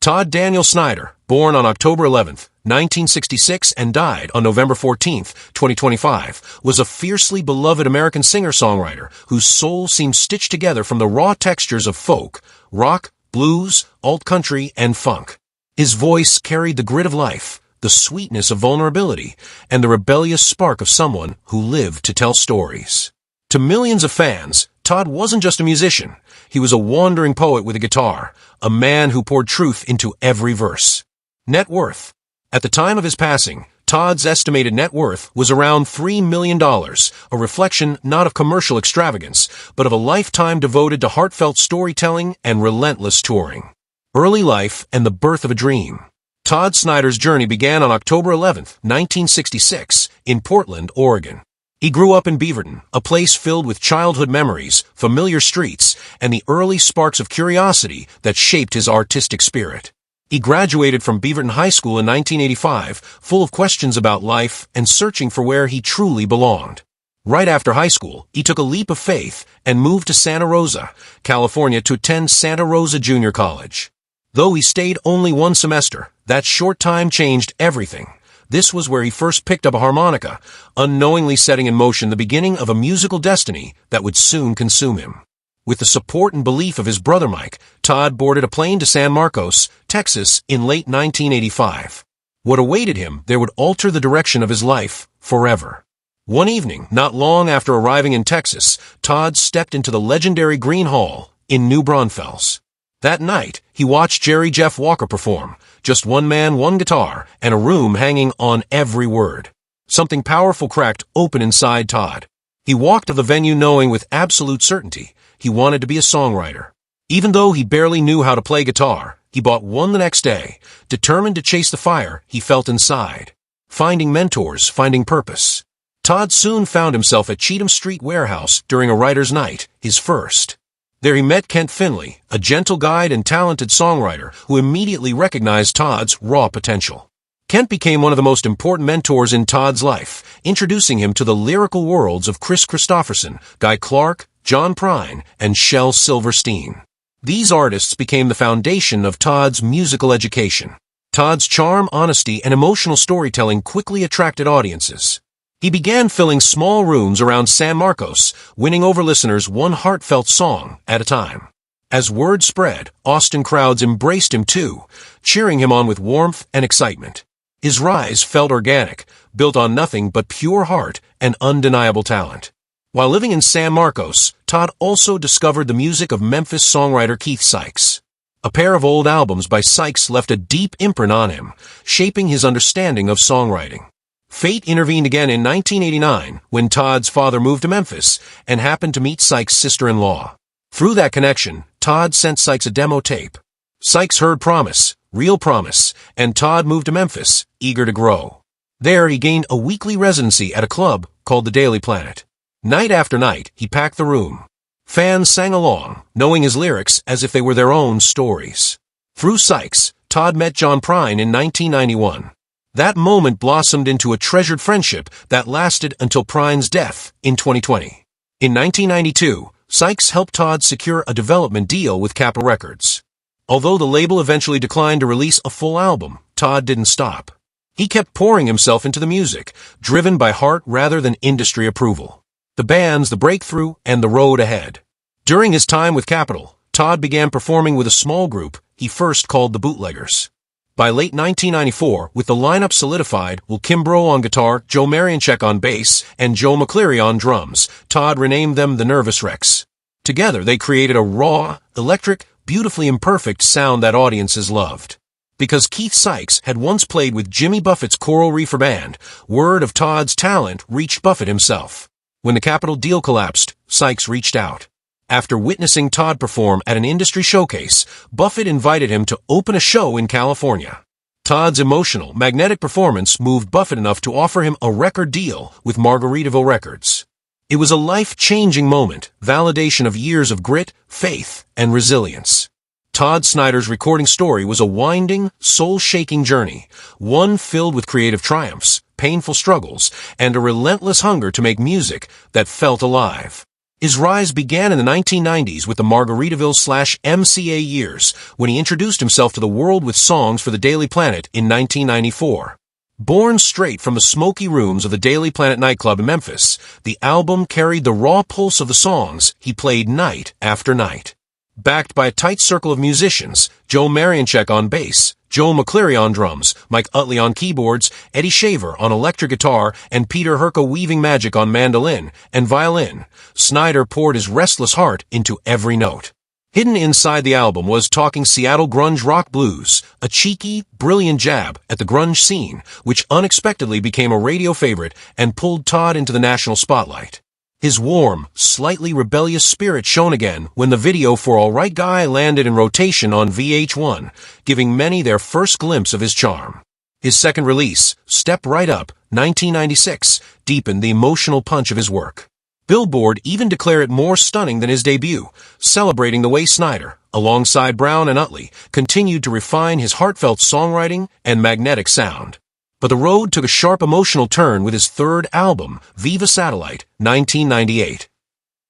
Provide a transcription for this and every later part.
Todd Daniel Snider, born on October 11, 1966 and died on November 14, 2025, was a fiercely beloved American singer-songwriter whose soul seemed stitched together from the raw textures of folk, rock, blues, alt-country, and funk. His voice carried the grit of life, the sweetness of vulnerability, and the rebellious spark of someone who lived to tell stories. To millions of fans, Todd wasn't just a musician. He was a wandering poet with a guitar, a man who poured truth into every verse. Net worth. At the time of his passing, Todd's estimated net worth was around $3 million, a reflection not of commercial extravagance, but of a lifetime devoted to heartfelt storytelling and relentless touring. Early life and the birth of a dream. Todd Snider's journey began on October 11, 1966, in Portland, Oregon. He grew up in Beaverton, a place filled with childhood memories, familiar streets, and the early sparks of curiosity that shaped his artistic spirit. He graduated from Beaverton High School in 1985, full of questions about life and searching for where he truly belonged. Right after high school, he took a leap of faith and moved to Santa Rosa, California to attend Santa Rosa Junior College. Though he stayed only one semester, that short time changed everything. This was where he first picked up a harmonica, unknowingly setting in motion the beginning of a musical destiny that would soon consume him. With the support and belief of his brother Mike, Todd boarded a plane to San Marcos, Texas, in late 1985. What awaited him there would alter the direction of his life forever. One evening, not long after arriving in Texas, Todd stepped into the legendary Green Hall in New Braunfels. That night, he watched Jerry Jeff Walker perform, just one man, one guitar, and a room hanging on every word. Something powerful cracked open inside Todd. He walked to the venue knowing with absolute certainty he wanted to be a songwriter. Even though he barely knew how to play guitar, he bought one the next day, determined to chase the fire he felt inside. Finding mentors, finding purpose. Todd soon found himself at Cheatham Street Warehouse during a writer's night, his first. There he met Kent Finley, a gentle guide and talented songwriter who immediately recognized Todd's raw potential. Kent became one of the most important mentors in Todd's life, introducing him to the lyrical worlds of Chris Christopherson, Guy Clark, John Prine, and Shel Silverstein. These artists became the foundation of Todd's musical education. Todd's charm, honesty, and emotional storytelling quickly attracted audiences. He began filling small rooms around San Marcos, winning over listeners one heartfelt song at a time. As word spread, Austin crowds embraced him too, cheering him on with warmth and excitement. His rise felt organic, built on nothing but pure heart and undeniable talent. While living in San Marcos, Todd also discovered the music of Memphis songwriter Keith Sykes. A pair of old albums by Sykes left a deep imprint on him, shaping his understanding of songwriting. Fate intervened again in 1989 when Todd's father moved to Memphis and happened to meet Sykes' sister-in-law. Through that connection, Todd sent Sykes a demo tape. Sykes heard promise, real promise, and Todd moved to Memphis, eager to grow. There he gained a weekly residency at a club called the Daily Planet. Night after night, he packed the room. Fans sang along, knowing his lyrics as if they were their own stories. Through Sykes, Todd met John Prine in 1991. That moment blossomed into a treasured friendship that lasted until Prine's death in 2020. In 1992, Sykes helped Todd secure a development deal with Capitol Records. Although the label eventually declined to release a full album, Todd didn't stop. He kept pouring himself into the music, driven by heart rather than industry approval. The bands, the breakthrough, and the road ahead. During his time with Capitol, Todd began performing with a small group he first called the Bootleggers. By late 1994, with the lineup solidified, Will Kimbrough on guitar, Joe Marianchek on bass, and Joe McCleary on drums, Todd renamed them the Nervous Wrecks. Together, they created a raw, electric, beautifully imperfect sound that audiences loved. Because Keith Sykes had once played with Jimmy Buffett's Coral Reefer Band, word of Todd's talent reached Buffett himself. When the Capitol deal collapsed, Sykes reached out. After witnessing Todd perform at an industry showcase, Buffett invited him to open a show in California. Todd's emotional, magnetic performance moved Buffett enough to offer him a record deal with Margaritaville Records. It was a life-changing moment, validation of years of grit, faith, and resilience. Todd Snider's recording story was a winding, soul-shaking journey, one filled with creative triumphs, painful struggles, and a relentless hunger to make music that felt alive. His rise began in the 1990s with the Margaritaville/MCA years, when he introduced himself to the world with songs for the Daily Planet in 1994. Born straight from the smoky rooms of the Daily Planet nightclub in Memphis, the album carried the raw pulse of the songs he played night after night. Backed by a tight circle of musicians, Joe Marienchek on bass, Joe McCleary on drums, Mike Utley on keyboards, Eddie Shaver on electric guitar, and Peter Herka weaving magic on mandolin and violin, Snider poured his restless heart into every note. Hidden inside the album was Talking Seattle Grunge Rock Blues, a cheeky, brilliant jab at the grunge scene, which unexpectedly became a radio favorite and pulled Todd into the national spotlight. His warm, slightly rebellious spirit shone again when the video for All Right Guy landed in rotation on VH1, giving many their first glimpse of his charm. His second release, Step Right Up, 1996, deepened the emotional punch of his work. Billboard even declared it more stunning than his debut, celebrating the way Snider, alongside Brown and Utley, continued to refine his heartfelt songwriting and magnetic sound. But the road took a sharp emotional turn with his third album, Viva Satellite, 1998.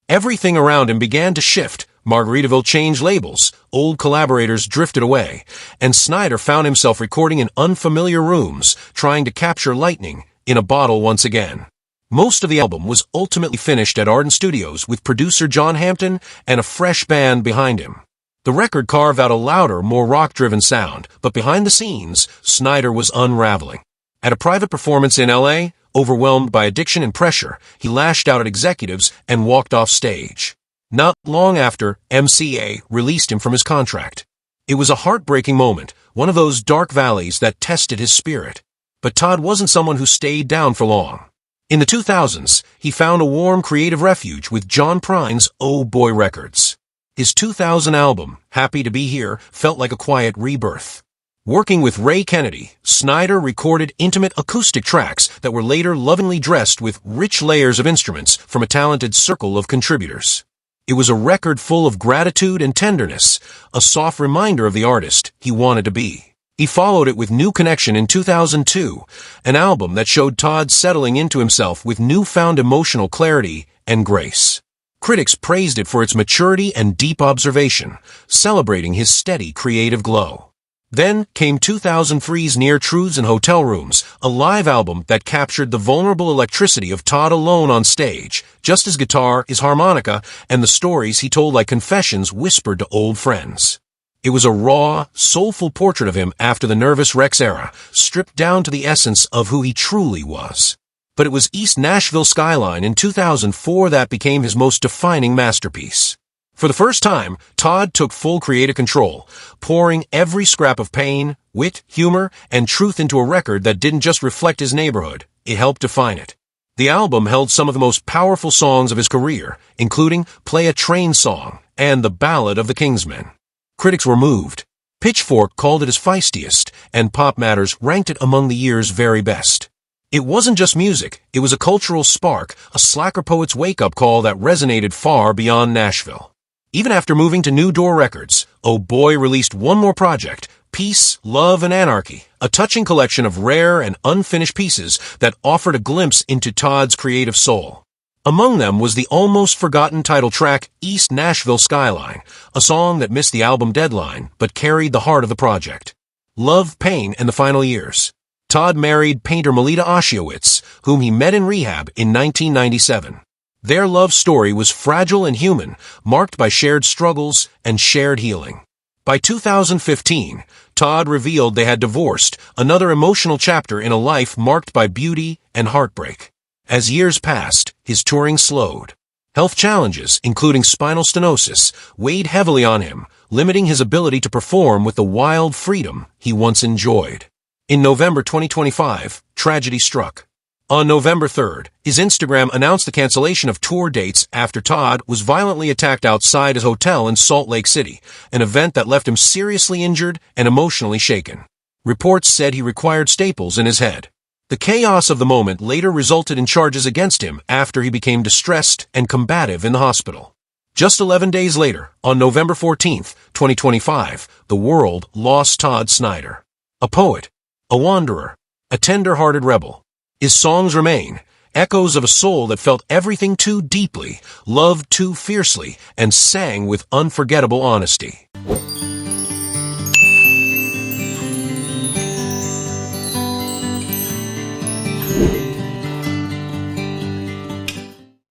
Everything around him began to shift. Margaritaville changed labels, old collaborators drifted away, and Snider found himself recording in unfamiliar rooms, trying to capture lightning in a bottle once again. Most of the album was ultimately finished at Arden Studios with producer John Hampton and a fresh band behind him. The record carved out a louder, more rock-driven sound, but behind the scenes, Snider was unraveling. At a private performance in L.A., overwhelmed by addiction and pressure, he lashed out at executives and walked off stage. Not long after, MCA released him from his contract. It was a heartbreaking moment, one of those dark valleys that tested his spirit. But Todd wasn't someone who stayed down for long. In the 2000s, he found a warm creative refuge with John Prine's Oh Boy Records. His 2000 album, Happy to Be Here, felt like a quiet rebirth. Working with Ray Kennedy, Snider recorded intimate acoustic tracks that were later lovingly dressed with rich layers of instruments from a talented circle of contributors. It was a record full of gratitude and tenderness, a soft reminder of the artist he wanted to be. He followed it with New Connection in 2002, an album that showed Todd settling into himself with newfound emotional clarity and grace. Critics praised it for its maturity and deep observation, celebrating his steady creative glow. Then came 2003's Near Truths in Hotel Rooms, a live album that captured the vulnerable electricity of Todd alone on stage, just his guitar, his harmonica, and the stories he told like confessions whispered to old friends. It was a raw, soulful portrait of him after the Nervous Rex era, stripped down to the essence of who he truly was. But it was East Nashville Skyline in 2004 that became his most defining masterpiece. For the first time, Todd took full creative control, pouring every scrap of pain, wit, humor, and truth into a record that didn't just reflect his neighborhood, it helped define it. The album held some of the most powerful songs of his career, including Play a Train Song and The Ballad of the Kingsmen. Critics were moved. Pitchfork called it his feistiest, and Pop Matters ranked it among the year's very best. It wasn't just music, it was a cultural spark, a slacker poet's wake-up call that resonated far beyond Nashville. Even after moving to New Door Records, Oh Boy released one more project, Peace, Love, and Anarchy, a touching collection of rare and unfinished pieces that offered a glimpse into Todd's creative soul. Among them was the almost forgotten title track, East Nashville Skyline, a song that missed the album deadline but carried the heart of the project. Love, Pain, and the Final Years. Todd married painter Melita Oshiowitz, whom he met in rehab in 1997. Their love story was fragile and human, marked by shared struggles and shared healing. By 2015, Todd revealed they had divorced, another emotional chapter in a life marked by beauty and heartbreak. As years passed, his touring slowed. Health challenges, including spinal stenosis, weighed heavily on him, limiting his ability to perform with the wild freedom he once enjoyed. In November 2025, tragedy struck. On November 3rd, his Instagram announced the cancellation of tour dates after Todd was violently attacked outside his hotel in Salt Lake City, an event that left him seriously injured and emotionally shaken. Reports said he required staples in his head. The chaos of the moment later resulted in charges against him after he became distressed and combative in the hospital. Just 11 days later, on November 14th, 2025, the world lost Todd Snider. A poet, a wanderer, a tender-hearted rebel. His songs remain, echoes of a soul that felt everything too deeply, loved too fiercely, and sang with unforgettable honesty.